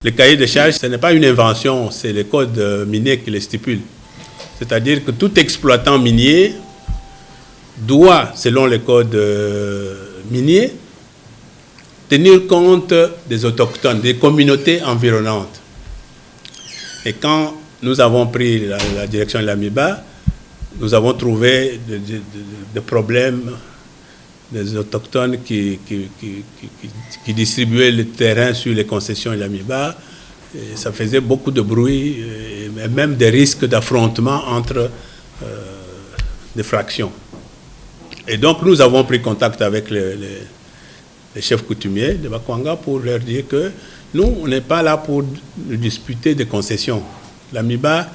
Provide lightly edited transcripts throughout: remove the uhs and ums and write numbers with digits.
Le cahier de charges, ce n'est pas une invention, c'est le code minier qui le stipule. C'est-à-dire que tout exploitant minier doit, selon le code minier, tenir compte des autochtones, des communautés environnantes. Et quand nous avons pris la direction de l'AMIBA, nous avons trouvé des problèmes des autochtones qui distribuaient le terrain sur les concessions de l'AMIBA. Et ça faisait beaucoup de bruit et même des risques d'affrontement entre des fractions. Et donc nous avons pris contact avec les chefs coutumiers de Bakwanga pour leur dire que nous, on n'est pas là pour disputer des concessions. L'AMIBA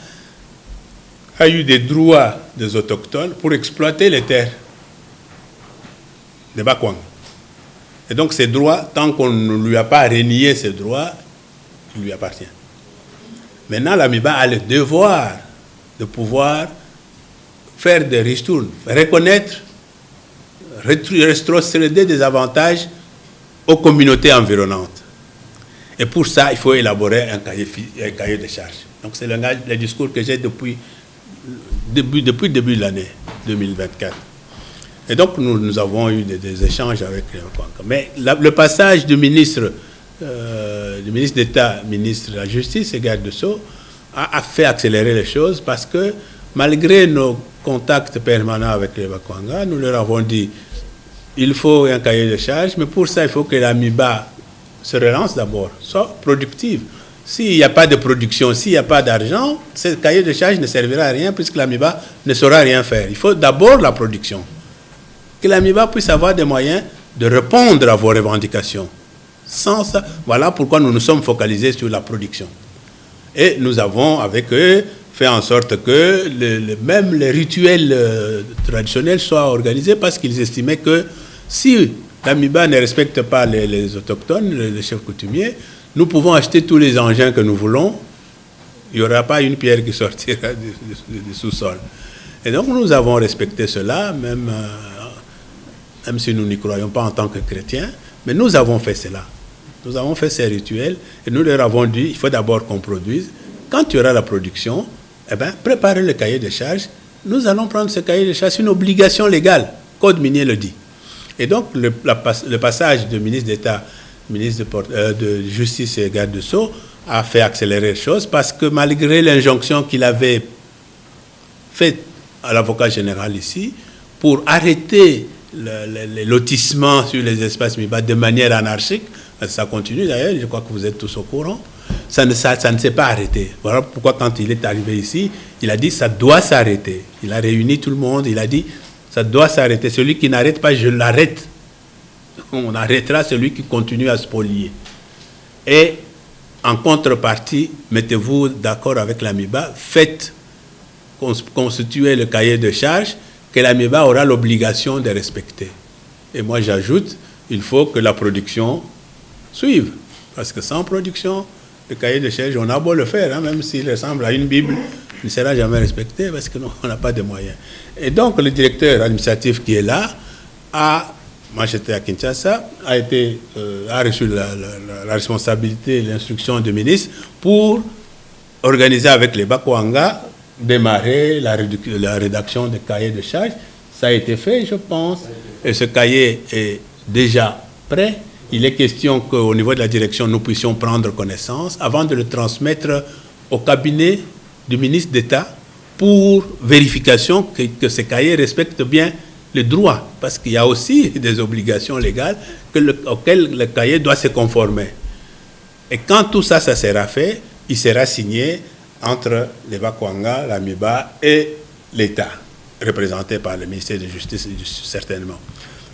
a eu des droits des autochtones pour exploiter les terres de Bakwanga. Et donc ces droits, tant qu'on ne lui a pas renié ces droits, il lui appartient. Maintenant, l'AMIBA a le devoir de pouvoir faire des ristournes, reconnaître, rétrocéder des avantages aux communautés environnantes. Et pour ça, il faut élaborer un cahier de charges. Donc c'est le discours que j'ai depuis le début de l'année 2024. Et donc nous avons eu des échanges avec les Bakwanga. Mais le passage du ministre d'État, ministre de la Justice et garde de Sceaux a fait accélérer les choses parce que malgré nos contacts permanents avec les Bakwanga, nous leur avons dit il faut un cahier de charges, mais pour ça il faut que l'AMIBA se relance d'abord, soit productive. S'il n'y a pas de production, s'il n'y a pas d'argent, ce cahier de charges ne servira à rien puisque l'AMIBA ne saura rien faire. Il faut d'abord la production. Que l'AMIBA puisse avoir des moyens de répondre à vos revendications. Sans ça, voilà pourquoi nous nous sommes focalisés sur la production. Et nous avons, avec eux, fait en sorte que même les rituels traditionnels soient organisés parce qu'ils estimaient que si l'AMIBA ne respecte pas les autochtones, les chefs coutumiers, nous pouvons acheter tous les engins que nous voulons. Il n'y aura pas une pierre qui sortira du sous-sol. Et donc nous avons respecté cela, même si nous n'y croyons pas en tant que chrétiens, mais nous avons fait cela. Nous avons fait ces rituels et nous leur avons dit, il faut d'abord qu'on produise. Quand il y aura la production, préparez le cahier de charges. Nous allons prendre ce cahier de charges, c'est une obligation légale. Code minier le dit. Et donc, le passage du ministre d'État, ministre de Justice et garde de Sceaux a fait accélérer les choses parce que malgré l'injonction qu'il avait faite à l'avocat général ici pour arrêter les lotissements sur les espaces MIBA de manière anarchique, ça continue d'ailleurs, je crois que vous êtes tous au courant, ça ne s'est pas arrêté. Voilà pourquoi quand il est arrivé ici, il a dit ça doit s'arrêter. Il a réuni tout le monde, il a dit ça doit s'arrêter. Celui qui n'arrête pas, je l'arrête. On arrêtera celui qui continue à spolier. Et en contrepartie, mettez-vous d'accord avec l'AMIBA, faites constituer le cahier de charges que l'AMIBA aura l'obligation de respecter. Et moi j'ajoute, il faut que la production suive. Parce que sans production, le cahier de charges, on a beau le faire, même s'il ressemble à une Bible, il ne sera jamais respecté parce qu'on n'a pas de moyens. Et donc le directeur administratif qui est là, moi j'étais à Kinshasa, a reçu la responsabilité et l'instruction du ministre pour organiser avec les Bakwanga, démarrer la rédaction des cahiers de charges. Ça a été fait, je pense, et ce cahier est déjà prêt. Il est question qu'au niveau de la direction, nous puissions prendre connaissance avant de le transmettre au cabinet du ministre d'État pour vérification que ce cahier respecte bien les droits, parce qu'il y a aussi des obligations légales auxquelles le cahier doit se conformer. Et quand tout ça, ça sera fait, il sera signé entre les Bakwanga, l'AMIBA et l'État, représenté par le ministère de la Justice, certainement.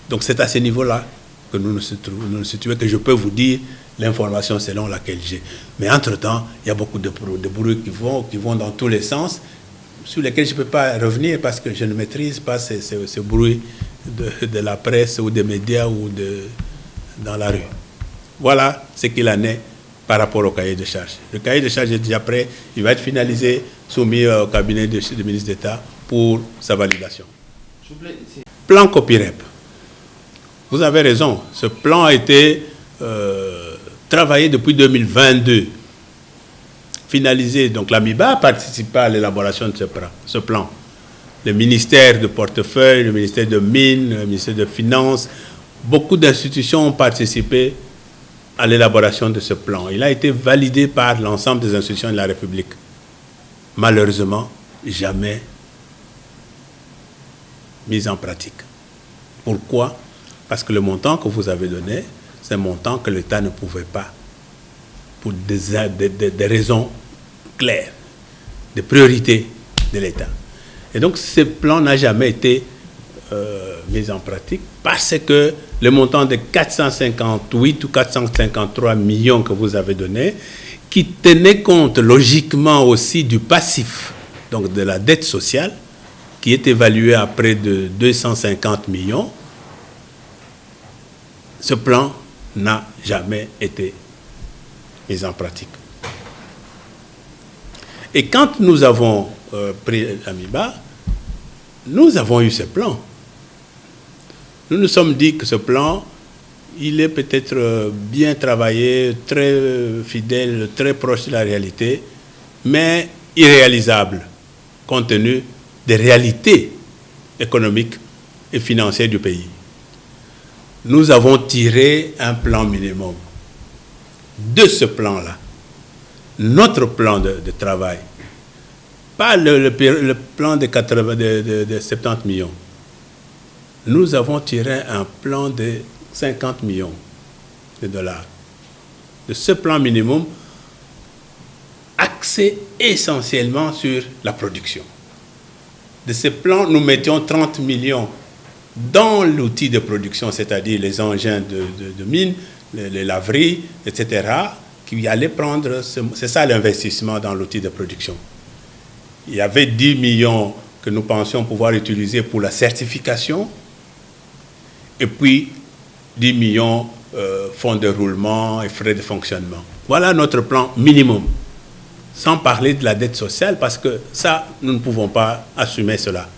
Donc c'est à ce niveau-là que nous nous situons, que je peux vous dire l'information selon laquelle j'ai. Mais entre-temps, il y a beaucoup de bruits qui vont dans tous les sens, sur lesquels je ne peux pas revenir parce que je ne maîtrise pas ce bruit de la presse ou des médias ou dans la rue. Voilà ce qu'il en est par rapport au cahier de charges. Le cahier de charges est déjà prêt, il va être finalisé, soumis au cabinet du ministre d'État pour sa validation. Plan Copirep. Vous avez raison, ce plan a été travaillé depuis 2022. finalisé, donc l'AMIBA a participé à l'élaboration de ce plan. Le ministère de portefeuille, le ministère de Mines, le ministère de Finances, beaucoup d'institutions ont participé à l'élaboration de ce plan. Il a été validé par l'ensemble des institutions de la République. Malheureusement, jamais mis en pratique. Pourquoi? Parce que le montant que vous avez donné, c'est un montant que l'État ne pouvait pas, pour des raisons claires, des priorités de l'État. Et donc, ce plan n'a jamais été mis en pratique parce que le montant de 458 ou 453 millions que vous avez donné, qui tenait compte logiquement aussi du passif, donc de la dette sociale, qui est évaluée à près de 250 millions, ce plan n'a jamais été mis en pratique. Et quand nous avons pris l'AMIBA, nous avons eu ce plan. Nous nous sommes dit que ce plan, il est peut-être bien travaillé, très fidèle, très proche de la réalité, mais irréalisable, compte tenu des réalités économiques et financières du pays. Nous avons tiré un plan minimum. De ce plan-là, notre plan de travail, pas le plan de 70 millions. Nous avons tiré un plan de 50 millions de dollars. De ce plan minimum, axé essentiellement sur la production. De ce plan, nous mettions 30 millions dans l'outil de production, c'est-à-dire les engins de mine, les laveries, etc., qui allaient prendre, c'est ça l'investissement dans l'outil de production. Il y avait 10 millions que nous pensions pouvoir utiliser pour la certification, et puis 10 millions fonds de roulement et frais de fonctionnement. Voilà notre plan minimum, sans parler de la dette sociale, parce que ça, nous ne pouvons pas assumer cela.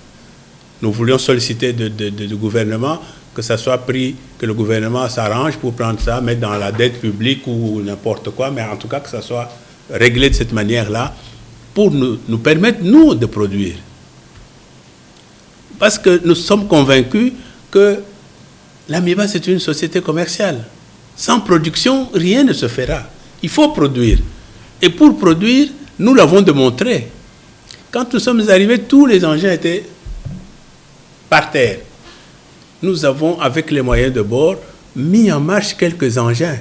Nous voulions solliciter du gouvernement que ça soit pris, que le gouvernement s'arrange pour prendre ça, mettre dans la dette publique ou n'importe quoi, mais en tout cas que ça soit réglé de cette manière-là pour nous permettre, nous, de produire. Parce que nous sommes convaincus que l'AMIBA, c'est une société commerciale. Sans production, rien ne se fera. Il faut produire. Et pour produire, nous l'avons démontré. Quand nous sommes arrivés, tous les engins étaient par terre. Nous avons, avec les moyens de bord, mis en marche quelques engins,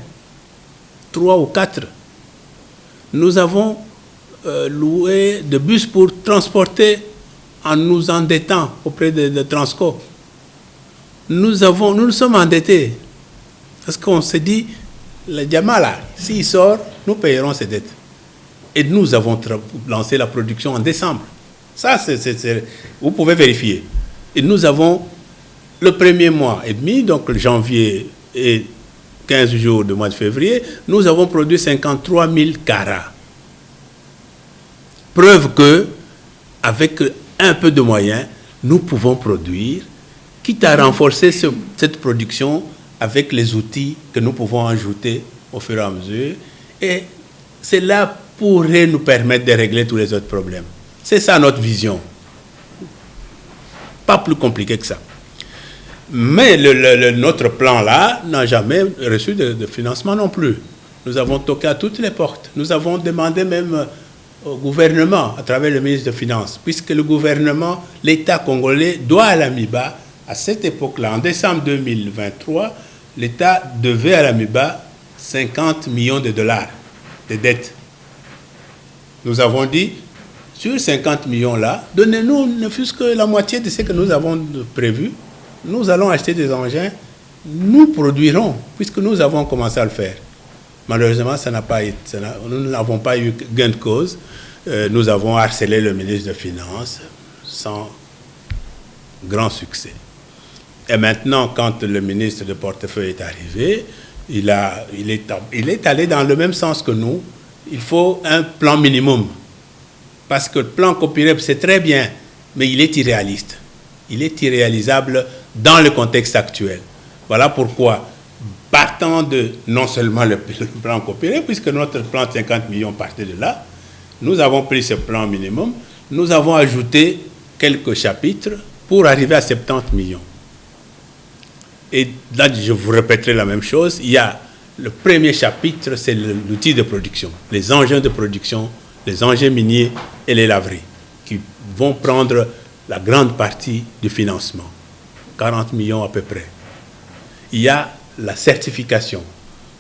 3 ou 4. Nous avons loué des bus pour transporter en nous endettant auprès de Transco. Nous nous sommes endettés parce qu'on s'est dit, le diamant là, s'il sort, nous payerons ses dettes. Et nous avons lancé la production en décembre. Ça, vous pouvez vérifier. Et nous avons, le premier mois et demi, donc janvier et 15 jours du mois de février, nous avons produit 53 000 carats. Preuve que, avec un peu de moyens, nous pouvons produire, quitte à renforcer cette production avec les outils que nous pouvons ajouter au fur et à mesure. Et cela pourrait nous permettre de régler tous les autres problèmes. C'est ça notre vision. Pas plus compliqué que ça. Mais notre plan-là n'a jamais reçu de financement non plus. Nous avons toqué à toutes les portes. Nous avons demandé même au gouvernement, à travers le ministre des Finances, puisque le gouvernement, l'État congolais, doit à l'AMIBA, à cette époque-là, en décembre 2023, l'État devait à l'AMIBA 50 millions de dollars de dettes. Nous avons dit, sur 50 millions-là, donnez-nous ne fût-ce que la moitié de ce que nous avons prévu. Nous allons acheter des engins, nous produirons, puisque nous avons commencé à le faire. Malheureusement, nous n'avons pas eu gain de cause. Nous avons harcelé le ministre des Finances sans grand succès. Et maintenant, quand le ministre de portefeuille est arrivé, il est allé dans le même sens que nous. Il faut un plan minimum. Parce que le plan Copirep, c'est très bien, mais il est irréaliste. Il est irréalisable dans le contexte actuel. Voilà pourquoi, partant de non seulement le plan Copirep, puisque notre plan de 50 millions partait de là, nous avons pris ce plan minimum, nous avons ajouté quelques chapitres pour arriver à 70 millions. Et là, je vous répéterai la même chose. Il y a le premier chapitre, c'est l'outil de production, les engins de production, les engins miniers et les laveries, qui vont prendre la grande partie du financement, 40 millions à peu près. Il y a la certification,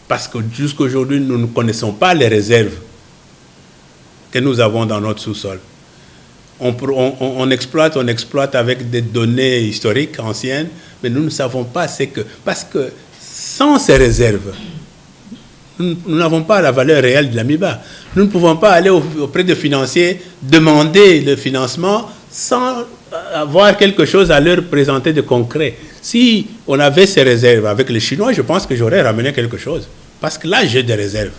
parce que jusqu'à aujourd'hui, nous ne connaissons pas les réserves que nous avons dans notre sous-sol. On exploite avec des données historiques anciennes, mais nous ne savons pas ce que... Parce que sans ces réserves, nous n'avons pas la valeur réelle de l'AMIBA. Nous ne pouvons pas aller auprès des financiers, demander le financement sans avoir quelque chose à leur présenter de concret. Si on avait ces réserves avec les Chinois, je pense que j'aurais ramené quelque chose. Parce que là, j'ai des réserves.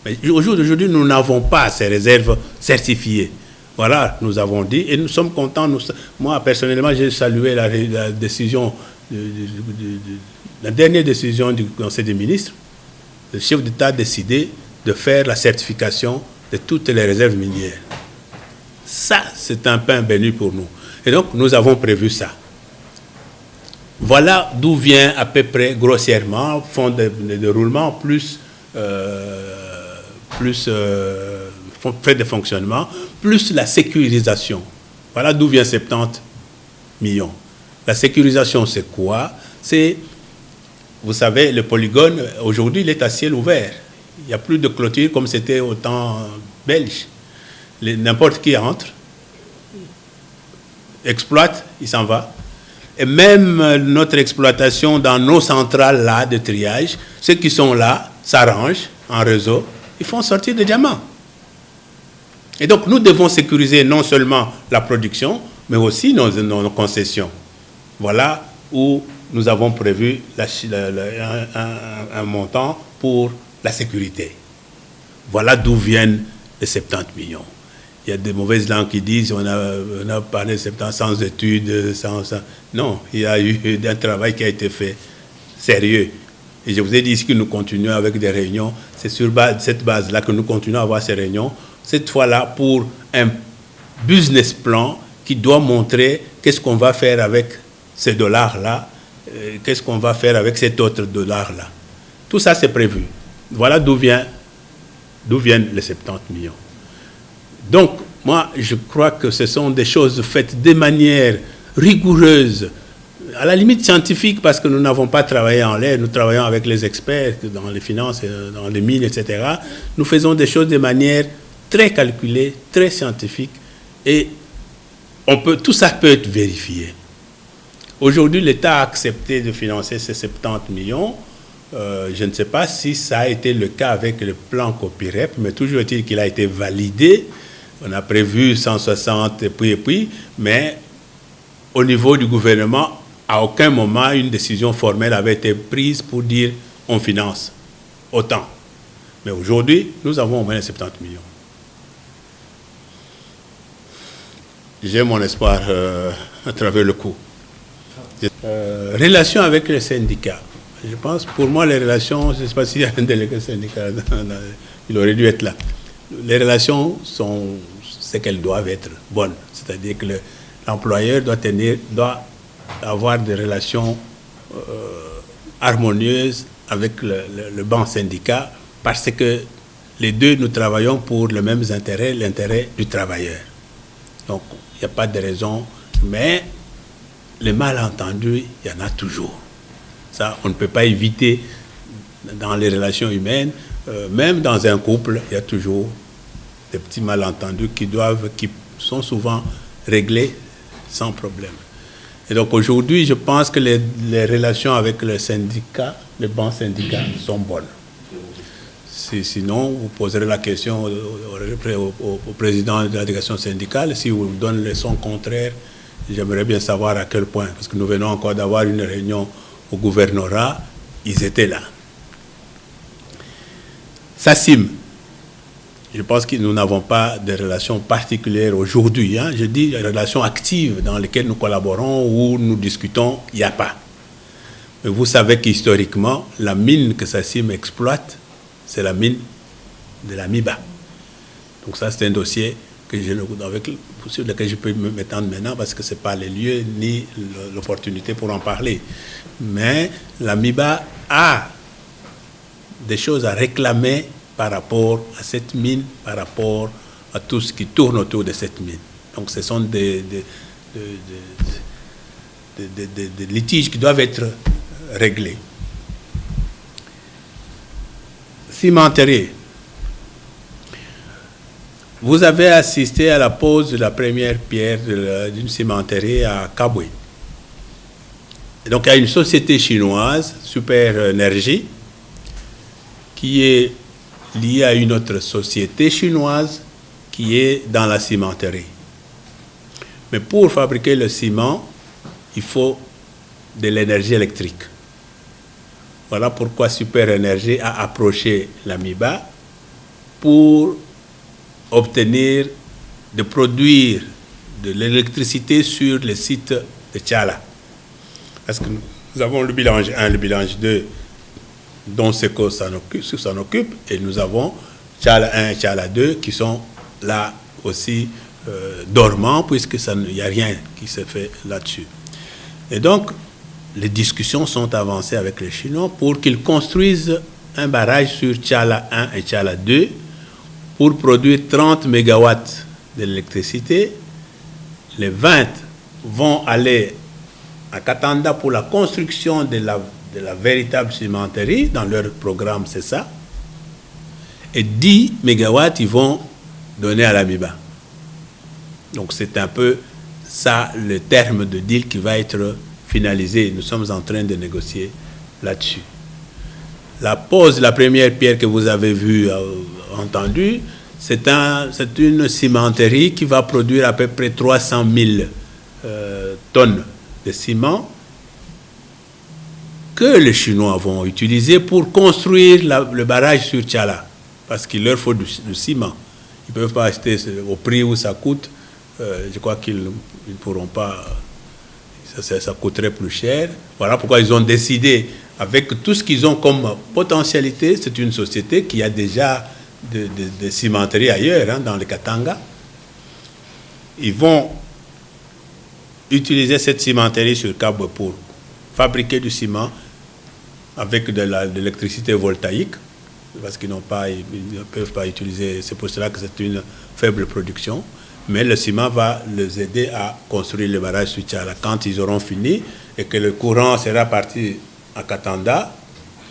Mais aujourd'hui, nous n'avons pas ces réserves certifiées. Voilà, nous avons dit, et nous sommes contents. Moi, personnellement, j'ai salué la décision, la dernière décision du Conseil des ministres. Le chef d'État a décidé de faire la certification de toutes les réserves minières. Ça, c'est un pain béni pour nous. Et donc, nous avons prévu ça. Voilà d'où vient à peu près, grossièrement, fonds de roulement plus frais de fonctionnement, plus la sécurisation. Voilà d'où vient 70 millions. La sécurisation, c'est quoi? C'est, vous savez, le polygone, aujourd'hui, il est à ciel ouvert. Il n'y a plus de clôture comme c'était au temps belge. N'importe qui entre, exploite, il s'en va. Et même notre exploitation dans nos centrales là de triage, ceux qui sont là s'arrangent en réseau, ils font sortir des diamants. Et donc, nous devons sécuriser non seulement la production, mais aussi nos concessions. Voilà où nous avons prévu un montant pour la sécurité. Voilà d'où viennent les 70 millions. Il y a des mauvaises langues qui disent on a parlé de 70 sans études, sans... Non, il y a eu un travail qui a été fait sérieux. Et je vous ai dit ici que nous continuons avec des réunions. C'est sur cette base-là que nous continuons à avoir ces réunions. Cette fois-là, pour un business plan qui doit montrer qu'est-ce qu'on va faire avec ces dollars-là, qu'est-ce qu'on va faire avec cet autre dollar-là. Tout ça, c'est prévu. Voilà d'où viennent les 70 millions. Donc, moi, je crois que ce sont des choses faites de manière rigoureuse, à la limite scientifique, parce que nous n'avons pas travaillé en l'air, nous travaillons avec les experts dans les finances, dans les mines, etc. Nous faisons des choses de manière très calculée, très scientifique, et tout ça peut être vérifié. Aujourd'hui, l'État a accepté de financer ces 70 millions. Je ne sais pas si ça a été le cas avec le plan Copirep, mais toujours est-il qu'il a été validé. On a prévu 160 et puis, mais au niveau du gouvernement, à aucun moment une décision formelle avait été prise pour dire on finance autant. Mais aujourd'hui, nous avons au moins 70 millions. J'ai mon espoir à travers le coup. Relation avec les syndicats. Je pense, pour moi, les relations, je ne sais pas s'il y a un délégué syndical, il aurait dû être là. Les relations sont ce qu'elles doivent être bonnes. C'est-à-dire que l'employeur doit avoir des relations harmonieuses avec le banc syndicat, parce que les deux, nous travaillons pour les mêmes intérêts, l'intérêt du travailleur. Donc, il n'y a pas de raison, mais les malentendus, il y en a toujours. Ça, on ne peut pas éviter dans les relations humaines. Même dans un couple, il y a toujours des petits malentendus qui sont souvent réglés sans problème. Et donc aujourd'hui, je pense que les relations avec les syndicats, les bancs syndicats, sont bonnes. Sinon, vous poserez la question au président de la délégation syndicale. Si vous donne le son contraire, j'aimerais bien savoir à quel point, parce que nous venons encore d'avoir une réunion au gouvernorat, ils étaient là. SACIM, je pense que nous n'avons pas de relations particulières aujourd'hui. Je dis des relations actives dans lesquelles nous collaborons, où nous discutons, il n'y a pas. Mais vous savez qu'historiquement, la mine que SACIM exploite, c'est la mine de l'AMIBA. Donc ça, c'est un dossier sur lequel je peux m'étendre maintenant parce que ce n'est pas les lieux ni l'opportunité pour en parler. Mais la MIBA a des choses à réclamer par rapport à cette mine, par rapport à tout ce qui tourne autour de cette mine. Donc ce sont des litiges qui doivent être réglés. Cimenterie. Vous avez assisté à la pose de la première pierre d'une cimenterie à Kabwe. Donc il y a une société chinoise, Super Energy, qui est liée à une autre société chinoise qui est dans la cimenterie. Mais pour fabriquer le ciment, il faut de l'énergie électrique. Voilà pourquoi Super Energy a approché la MIBA pour obtenir de produire de l'électricité sur le site de Tchala. Parce que nous avons le bilange 1, le bilange 2, dont SECO s'en occupe, et nous avons Tchala 1 et Tchala 2 qui sont là aussi dormants, puisqu'il n'y a rien qui se fait là-dessus. Et donc, les discussions sont avancées avec les Chinois pour qu'ils construisent un barrage sur Tchala 1 et Tchala 2 pour produire 30 MW d'électricité. Les 20 vont aller à Katanda pour la construction de la véritable cimenterie. Dans leur programme, c'est ça. Et 10 MW, ils vont donner à la MIBA. Donc, c'est un peu ça, le terme de deal qui va être finalisé. Nous sommes en train de négocier là-dessus. La pose, la première pierre que vous avez vue, entendue, c'est une cimenterie qui va produire à peu près 300 000 tonnes de ciment que les Chinois vont utiliser pour construire le barrage sur Tchala, parce qu'il leur faut du ciment. Ils ne peuvent pas acheter au prix où ça coûte. Je crois qu'ils ne pourront pas, ça coûterait plus cher. Voilà pourquoi ils ont décidé, avec tout ce qu'ils ont comme potentialité, c'est une société qui a déjà de cimenteries ailleurs, hein, dans le Katanga. Ils vont utiliser cette cimenterie sur Kabwe pour fabriquer du ciment avec de l'électricité voltaïque, parce qu'ils ne peuvent pas utiliser, c'est pour cela que c'est une faible production. Mais le ciment va les aider à construire le barrage sur Tchala. Quand ils auront fini et que le courant sera parti à Katanda,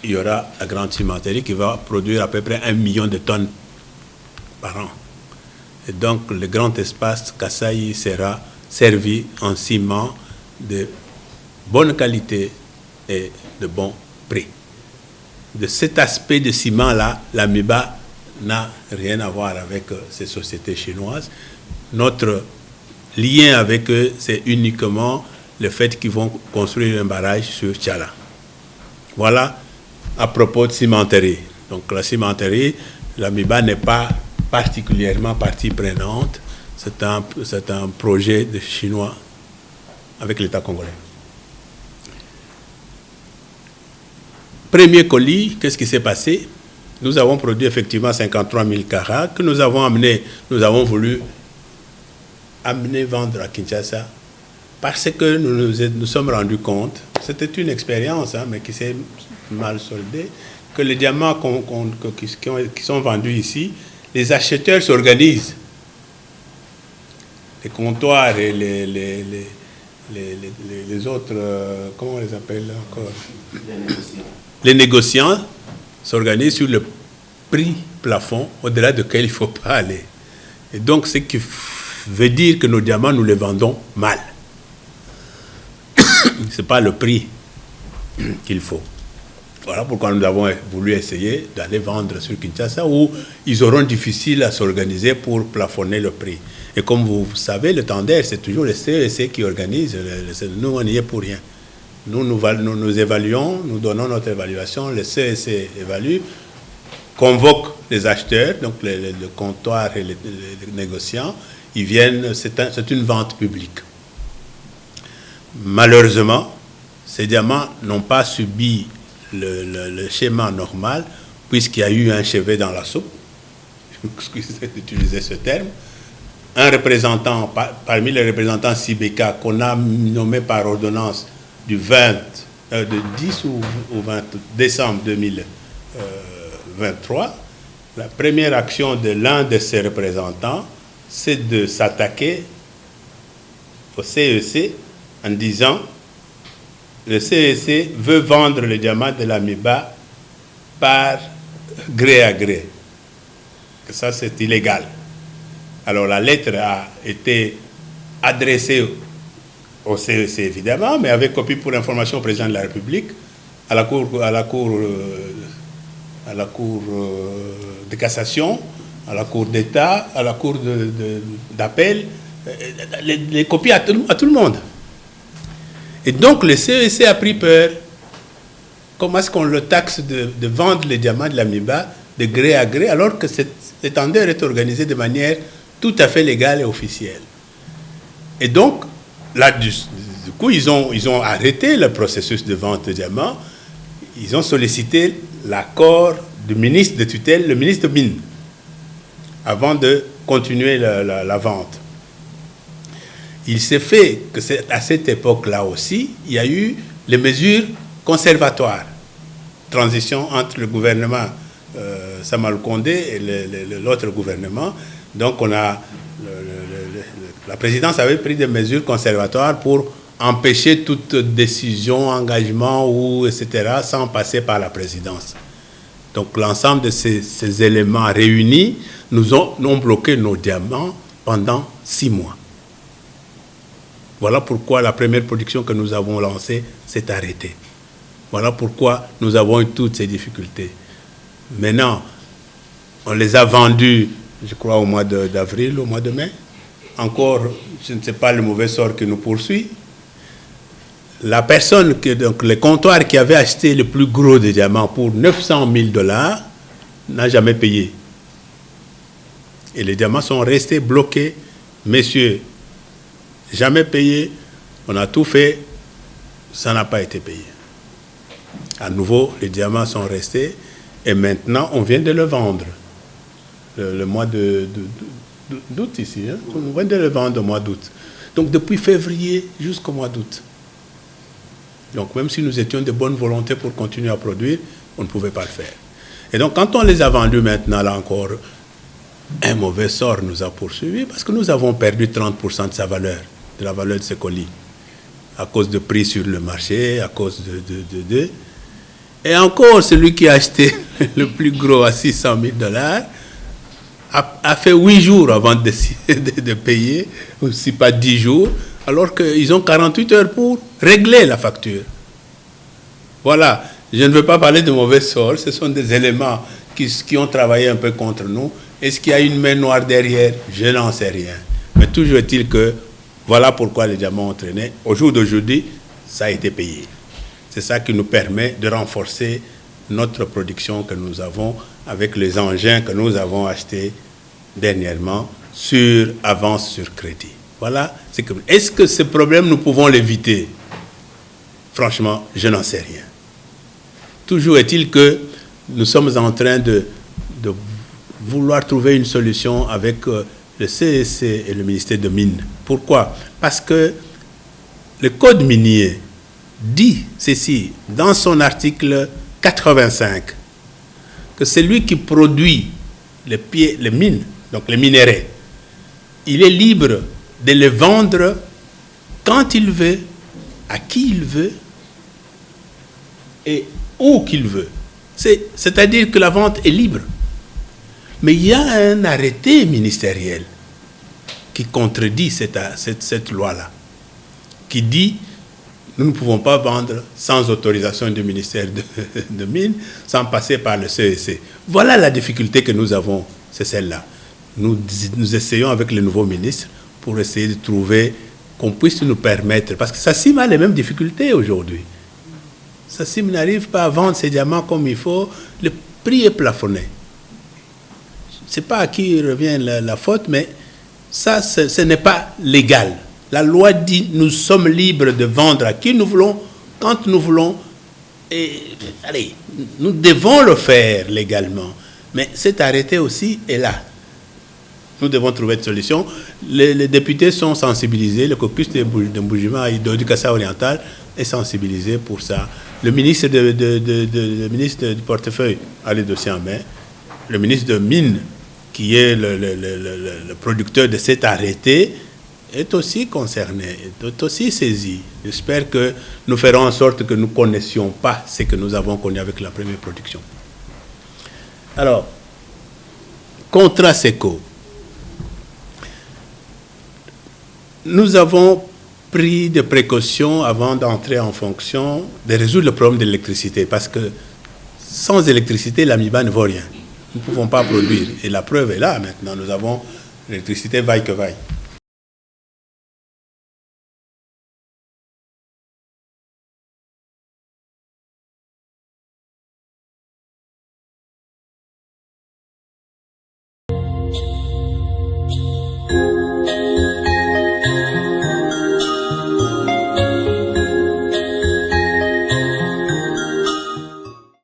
il y aura la grande cimenterie qui va produire à peu près 1 million de tonnes par an. Et donc, le grand espace Kasaï sera servi en ciment de bonne qualité et de bon prix. De cet aspect de ciment-là, la MIBA n'a rien à voir avec ces sociétés chinoises. Notre lien avec eux, c'est uniquement le fait qu'ils vont construire un barrage sur Tchala. Voilà à propos de cimenterie. Donc la cimenterie, la MIBA n'est pas particulièrement partie prenante. C'est un projet de Chinois avec l'État congolais. Premier colis, qu'est-ce qui s'est passé? Nous avons produit effectivement 53 000 carats que nous avons voulu amener vendre à Kinshasa parce que nous sommes rendus compte, c'était une expérience, hein, mais qui s'est mal soldée, que les diamants qui sont vendus ici, les acheteurs s'organisent. Les comptoirs et les autres, comment on les appelle encore? Les négociants s'organisent sur le prix plafond au-delà duquel il ne faut pas aller. Et donc, ce qui veut dire que nos diamants, nous les vendons mal. Ce n'est pas le prix qu'il faut. Voilà pourquoi nous avons voulu essayer d'aller vendre sur Kinshasa où ils auront difficile à s'organiser pour plafonner le prix. Et comme vous savez, le Tender, c'est toujours le CEC qui organise. Nous, on n'y est pour rien. Nous évaluons, nous donnons notre évaluation, le CEC évalue, convoque les acheteurs, donc le comptoir et les négociants, ils viennent, c'est une vente publique. Malheureusement, ces diamants n'ont pas subi le schéma normal, puisqu'il y a eu un chevet dans la soupe. excusez d'utiliser ce terme, un représentant, parmi les représentants Sibeka qu'on a nommé par ordonnance du 10 ou 20 décembre 2023, la première action de l'un de ces représentants, c'est de s'attaquer au CEC en disant le CEC veut vendre le diamant de l'Amiba par gré à gré. Que ça, c'est illégal. Alors la lettre a été adressée au CEC évidemment, mais avec copie pour information au président de la République, à la cour de cassation, à la cour d'État, à la cour d'appel, les copies à tout le monde. Et donc le CEC a pris peur. Comment est-ce qu'on le taxe de vendre les diamants de l'Amiba de gré à gré, alors que cette tendeur est organisée de manière tout à fait légale et officielle. Et donc, là, du coup, ils ont arrêté le processus de vente de diamants. Ils ont sollicité l'accord du ministre de tutelle, le ministre de Mines, avant de continuer la vente. Il s'est fait que à cette époque-là aussi, il y a eu les mesures conservatoires. Transition entre le gouvernement Samal Kondé et l'autre gouvernement. Donc, la présidence avait pris des mesures conservatoires pour empêcher toute décision, engagement, etc., sans passer par la présidence. Donc, l'ensemble de ces éléments réunis nous ont bloqué nos diamants pendant 6 mois. Voilà pourquoi la première production que nous avons lancée s'est arrêtée. Voilà pourquoi nous avons eu toutes ces difficultés. Maintenant, on les a vendus, je crois, au mois d'avril, au mois de mai. Encore, je ne sais pas le mauvais sort qui nous poursuit. La personne, donc le comptoir qui avait acheté le plus gros des diamants pour 900 000 $, n'a jamais payé. Et les diamants sont restés bloqués. Messieurs, jamais payé, on a tout fait, ça n'a pas été payé. À nouveau, les diamants sont restés et maintenant, on vient de le vendre. Le mois d'août ici, hein? On vient de le vendre au mois d'août. Donc, depuis février jusqu'au mois d'août. Donc, même si nous étions de bonne volonté pour continuer à produire, on ne pouvait pas le faire. Et donc, quand on les a vendus maintenant, là encore, un mauvais sort nous a poursuivis parce que nous avons perdu 30% de sa valeur, de la valeur de ce colis, à cause de prix sur le marché, à cause de. Et encore, celui qui a acheté le plus gros à 600 000 $ a fait 8 jours avant de payer, ou si pas 10 jours, alors qu'ils ont 48 heures pour régler la facture. Voilà, je ne veux pas parler de mauvais sort, ce sont des éléments qui ont travaillé un peu contre nous. Est-ce qu'il y a une main noire derrière? Je n'en sais rien. Mais toujours est-il que voilà pourquoi les diamants ont traîné. Au jour d'aujourd'hui, ça a été payé. C'est ça qui nous permet de renforcer notre production que nous avons avec les engins que nous avons achetés dernièrement sur avance sur crédit. Voilà. Est-ce que ce problème, nous pouvons l'éviter? Franchement, je n'en sais rien. Toujours est-il que nous sommes en train de vouloir trouver une solution avec le CEC et le ministère de Mines. Pourquoi? Parce que le Code minier dit ceci, dans son article 85, que celui qui produit les mines, donc les minéraux, il est libre de les vendre quand il veut, à qui il veut et où qu'il veut. C'est-à-dire que la vente est libre. Mais il y a un arrêté ministériel qui contredit cette loi-là, qui dit nous ne pouvons pas vendre sans autorisation du ministère de Mines, sans passer par le CEC. Voilà la difficulté que nous avons, c'est celle-là. Nous essayons avec le nouveau ministre pour essayer de trouver qu'on puisse nous permettre, parce que SACIM a les mêmes difficultés aujourd'hui. SACIM n'arrive pas à vendre ses diamants comme il faut, le prix est plafonné. Je ne sais pas à qui revient la faute, mais ça, ce n'est pas légal. La loi dit nous sommes libres de vendre à qui nous voulons, quand nous voulons. Et allez, nous devons le faire légalement. Mais cet arrêté aussi est là. Nous devons trouver une solution. Les députés sont sensibilisés. Le caucus de Mboujima et du Kassai oriental est sensibilisé pour ça. Le ministre, le ministre du portefeuille a le dossier en main. Le ministre de Mines, qui est le producteur de cet arrêté, est aussi concerné, est aussi saisi. J'espère que nous ferons en sorte que nous ne connaissions pas ce que nous avons connu avec la première production. Alors, contrat SECO. Nous avons pris des précautions avant d'entrer en fonction, de résoudre le problème de l'électricité, parce que sans électricité, l'AMIBA ne vaut rien. Nous ne pouvons pas produire. Et la preuve est là maintenant. Nous avons l'électricité vaille que vaille.